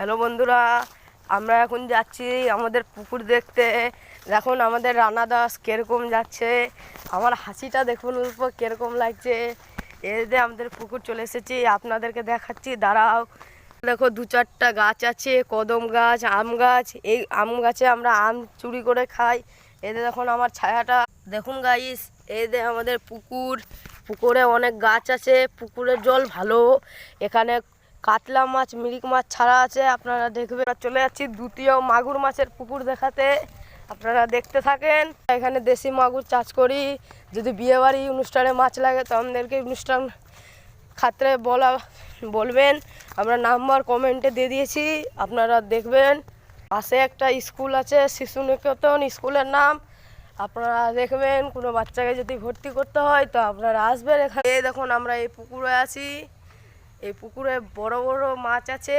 Hello বন্ধুরা, আমরা এখন যাচ্ছি আমাদের পুকুর দেখতে। দেখুন আমাদের রানা দাস কীরকম যাচ্ছে, আমার হাসিটা দেখুন উপর কীরকম লাগছে। এতে আমাদের পুকুর চলে এসেছি, আপনাদেরকে দেখাচ্ছি, দাঁড়াও। দেখো দু চারটা গাছ আছে, কদম গাছ, আম গাছ। এই আম গাছে আমরা আম চুরি করে খাই। এতে দেখুন আমার ছায়াটা দেখুন গাইস। এতে আমাদের পুকুরে অনেক গাছ আছে, পুকুরের জল ভালো। এখানে কাতলা মাছ, মিরিক মাছ ছাড়া আছে, আপনারা দেখবেন। চলে যাচ্ছি দ্বিতীয় মাগুর মাছের পুকুর দেখাতে, আপনারা দেখতে থাকেন। এখানে দেশি মাগুর চাষ করি, যদি বিয়েবাড়ি অনুষ্ঠানে মাছ লাগে তো আমাদেরকে অনুষ্ঠান খাত্রে বলবেন, আমরা নাম্বার কমেন্টে দিয়ে দিয়েছি, আপনারা দেখবেন। পাশে একটা স্কুল আছে, শিশু নিকেতন স্কুলের নাম, আপনারা দেখবেন। কোনো বাচ্চাকে যদি ভর্তি করতে হয় তো আপনারা আসবেন এখানে। দেখুন আমরা এই পুকুরে আছি, এই পুকুরে বড় বড় মাছ আছে।